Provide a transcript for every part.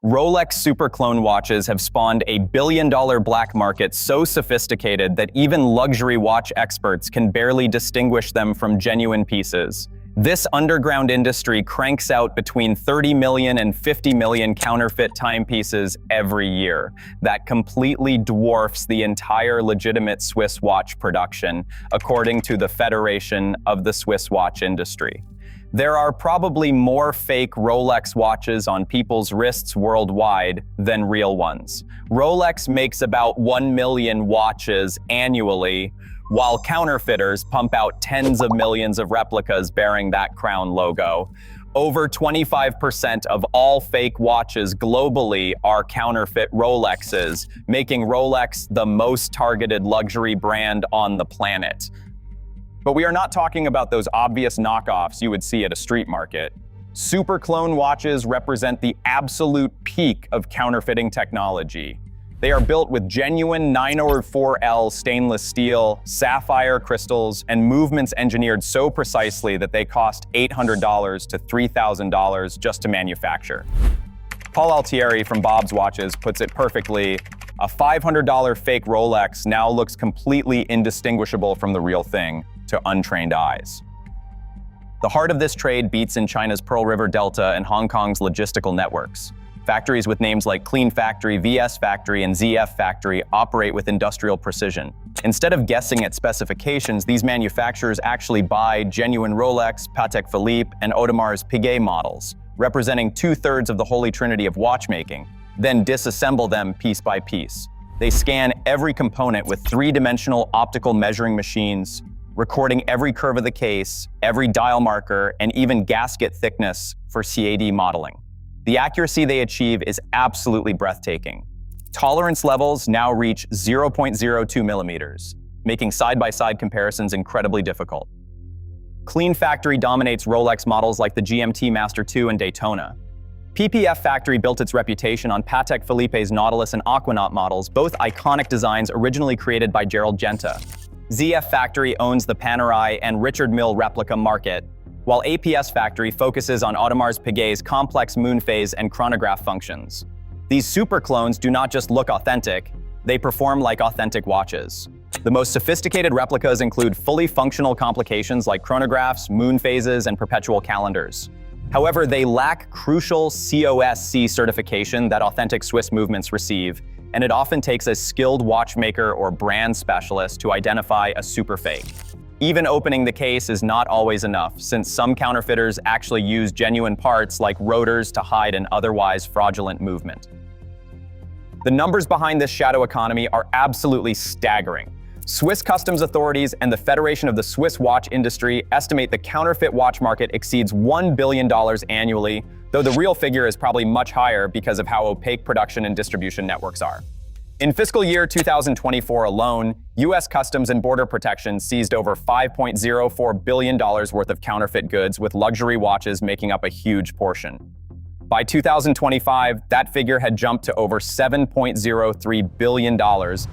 Rolex super clone watches have spawned a billion-dollar black market so sophisticated that even luxury watch experts can barely distinguish them from genuine pieces. This underground industry cranks out between 30 million and 50 million counterfeit timepieces every year. That completely dwarfs the entire legitimate Swiss watch production, according to the Federation of the Swiss Watch Industry. There are probably more fake Rolex watches on people's wrists worldwide than real ones. Rolex makes about 1 million watches annually, while counterfeiters pump out tens of millions of replicas bearing that crown logo. Over 25% of all fake watches globally are counterfeit Rolexes, making Rolex the most targeted luxury brand on the planet. But we are not talking about those obvious knockoffs you would see at a street market. Super clone watches represent the absolute peak of counterfeiting technology. They are built with genuine 904L stainless steel, sapphire crystals, and movements engineered so precisely that they cost $800 to $3,000 just to manufacture. Paul Altieri from Bob's Watches puts it perfectly: a $500 fake Rolex now looks completely indistinguishable from the real thing to untrained eyes. The heart of this trade beats in China's Pearl River Delta and Hong Kong's logistical networks. Factories with names like Clean Factory, VS Factory, and ZF Factory operate with industrial precision. Instead of guessing at specifications, these manufacturers actually buy genuine Rolex, Patek Philippe, and Audemars Piguet models, representing 2/3 of the holy trinity of watchmaking, then disassemble them piece by piece. They scan every component with three-dimensional optical measuring machines, recording every curve of the case, every dial marker, and even gasket thickness for CAD modeling. The accuracy they achieve is absolutely breathtaking. Tolerance levels now reach 0.02 millimeters, making side-by-side comparisons incredibly difficult. Clean Factory dominates Rolex models like the GMT Master 2 and Daytona. PPF Factory built its reputation on Patek Philippe's Nautilus and Aquanaut models, both iconic designs originally created by Gerald Genta. ZF Factory owns the Panerai and Richard Mille replica market, while APS Factory focuses on Audemars Piguet's complex moon phase and chronograph functions. These super clones do not just look authentic, they perform like authentic watches. The most sophisticated replicas include fully functional complications like chronographs, moon phases, and perpetual calendars. However, they lack crucial COSC certification that authentic Swiss movements receive, and it often takes a skilled watchmaker or brand specialist to identify a super fake. Even opening the case is not always enough, since some counterfeiters actually use genuine parts like rotors to hide an otherwise fraudulent movement. The numbers behind this shadow economy are absolutely staggering. Swiss customs authorities and the Federation of the Swiss Watch Industry estimate the counterfeit watch market exceeds $1 billion annually, though the real figure is probably much higher because of how opaque production and distribution networks are. In fiscal year 2024 alone, U.S. Customs and Border Protection seized over $5.04 billion worth of counterfeit goods, with luxury watches making up a huge portion. By 2025, that figure had jumped to over $7.03 billion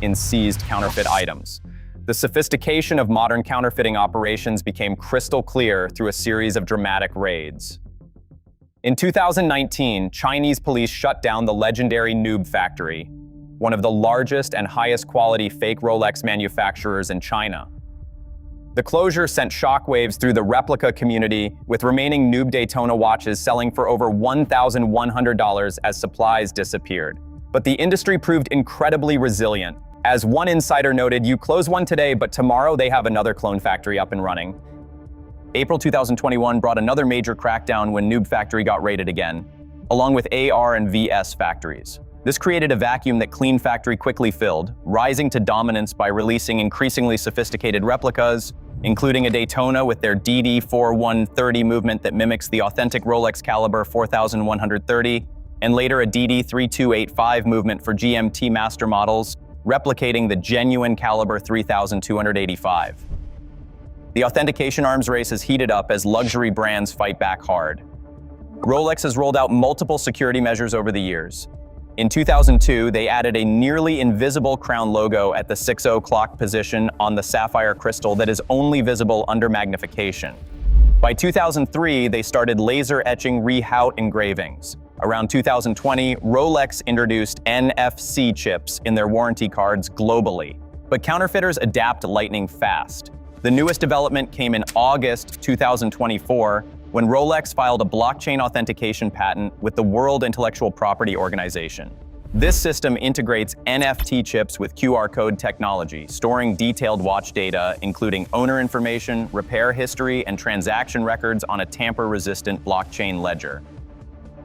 in seized counterfeit items. The sophistication of modern counterfeiting operations became crystal clear through a series of dramatic raids. In 2019, Chinese police shut down the legendary Noob Factory, one of the largest and highest quality fake Rolex manufacturers in China. The closure sent shockwaves through the replica community, with remaining Noob Daytona watches selling for over $1,100 as supplies disappeared. But the industry proved incredibly resilient. As one insider noted, you close one today, but tomorrow they have another clone factory up and running. April 2021 brought another major crackdown when Noob Factory got raided again, along with AR and VS factories. This created a vacuum that Clean Factory quickly filled, rising to dominance by releasing increasingly sophisticated replicas, including a Daytona with their DD4130 movement that mimics the authentic Rolex caliber 4130, and later a DD3285 movement for GMT master models, replicating the genuine caliber 3285. The authentication arms race has heated up as luxury brands fight back hard. Rolex has rolled out multiple security measures over the years. In 2002, they added a nearly invisible crown logo at the 6 o'clock position on the sapphire crystal that is only visible under magnification. By 2003, they started laser etching rehaut engravings. Around 2020, Rolex introduced NFC chips in their warranty cards globally. But counterfeiters adapt lightning fast. The newest development came in August 2024 when Rolex filed a blockchain authentication patent with the World Intellectual Property Organization. This system integrates NFT chips with QR code technology, storing detailed watch data, including owner information, repair history, and transaction records on a tamper-resistant blockchain ledger.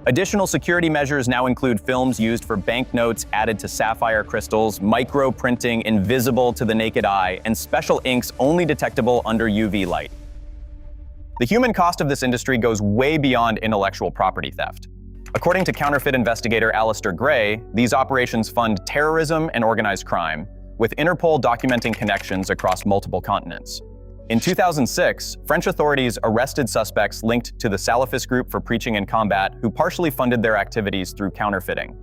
Additional security measures now include films used for banknotes added to sapphire crystals, micro-printing invisible to the naked eye, and special inks only detectable under UV light. The human cost of this industry goes way beyond intellectual property theft. According to counterfeit investigator Alistair Gray, these operations fund terrorism and organized crime, with Interpol documenting connections across multiple continents. In 2006, French authorities arrested suspects linked to the Salafist group for preaching in combat who partially funded their activities through counterfeiting.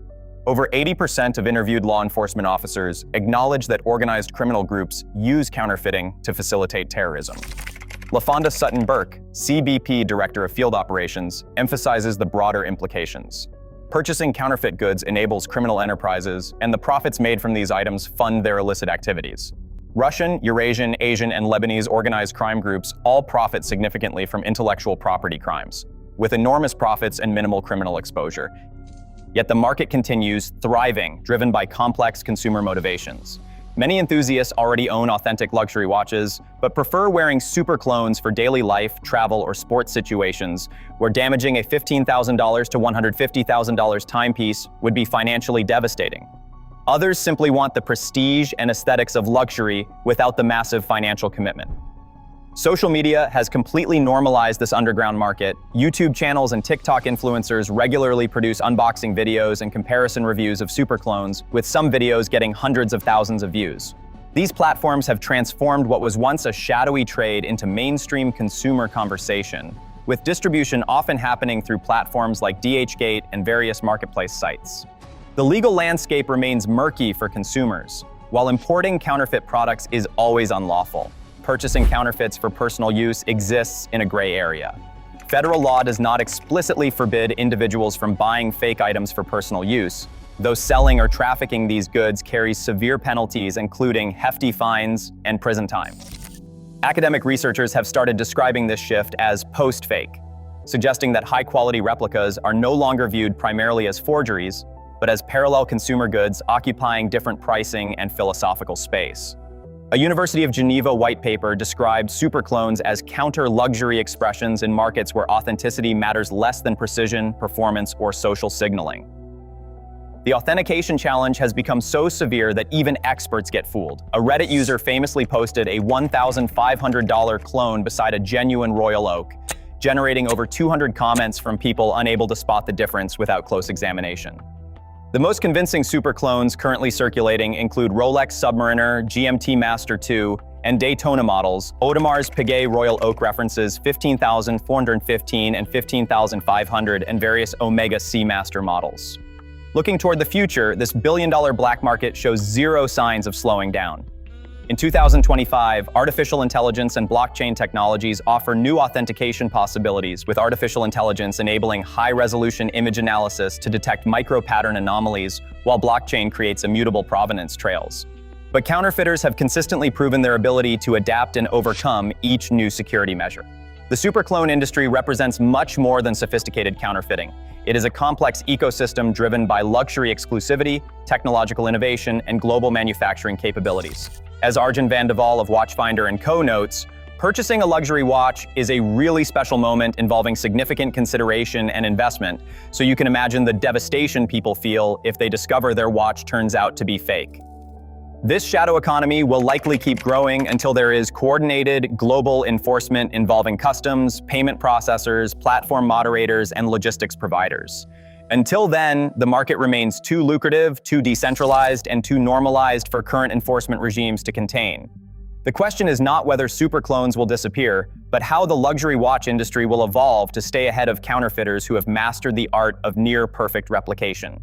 Over 80% of interviewed law enforcement officers acknowledge that organized criminal groups use counterfeiting to facilitate terrorism. LaFonda Sutton-Burke, CBP Director of Field Operations, emphasizes the broader implications. Purchasing counterfeit goods enables criminal enterprises, and the profits made from these items fund their illicit activities. Russian, Eurasian, Asian, and Lebanese organized crime groups all profit significantly from intellectual property crimes, with enormous profits and minimal criminal exposure. Yet the market continues thriving, driven by complex consumer motivations. Many enthusiasts already own authentic luxury watches, but prefer wearing super clones for daily life, travel, or sports situations, where damaging a $15,000 to $150,000 timepiece would be financially devastating. Others simply want the prestige and aesthetics of luxury without the massive financial commitment. Social media has completely normalized this underground market. YouTube channels and TikTok influencers regularly produce unboxing videos and comparison reviews of super clones, with some videos getting hundreds of thousands of views. These platforms have transformed what was once a shadowy trade into mainstream consumer conversation, with distribution often happening through platforms like DHgate and various marketplace sites. The legal landscape remains murky for consumers. While importing counterfeit products is always unlawful, purchasing counterfeits for personal use exists in a gray area. Federal law does not explicitly forbid individuals from buying fake items for personal use, though selling or trafficking these goods carries severe penalties, including hefty fines and prison time. Academic researchers have started describing this shift as post-fake, suggesting that high-quality replicas are no longer viewed primarily as forgeries, but as parallel consumer goods occupying different pricing and philosophical space. A University of Geneva white paper described superclones as counter-luxury expressions in markets where authenticity matters less than precision, performance, or social signaling. The authentication challenge has become so severe that even experts get fooled. A Reddit user famously posted a $1,500 clone beside a genuine royal oak, generating over 200 comments from people unable to spot the difference without close examination. The most convincing super clones currently circulating include Rolex Submariner, GMT Master 2, and Daytona models. Audemars Piguet Royal Oak references 15,415 and 15,500 and various Omega Seamaster models. Looking toward the future, this billion-dollar black market shows zero signs of slowing down. In 2025, artificial intelligence and blockchain technologies offer new authentication possibilities, with artificial intelligence enabling high-resolution image analysis to detect micro-pattern anomalies, while blockchain creates immutable provenance trails. But counterfeiters have consistently proven their ability to adapt and overcome each new security measure. The superclone industry represents much more than sophisticated counterfeiting. It is a complex ecosystem driven by luxury exclusivity, technological innovation, and global manufacturing capabilities. As Arjun van de Waal of Watchfinder & Co. notes, purchasing a luxury watch is a really special moment involving significant consideration and investment, so you can imagine the devastation people feel if they discover their watch turns out to be fake. This shadow economy will likely keep growing until there is coordinated global enforcement involving customs, payment processors, platform moderators, and logistics providers. Until then, the market remains too lucrative, too decentralized, and too normalized for current enforcement regimes to contain. The question is not whether superclones will disappear, but how the luxury watch industry will evolve to stay ahead of counterfeiters who have mastered the art of near-perfect replication.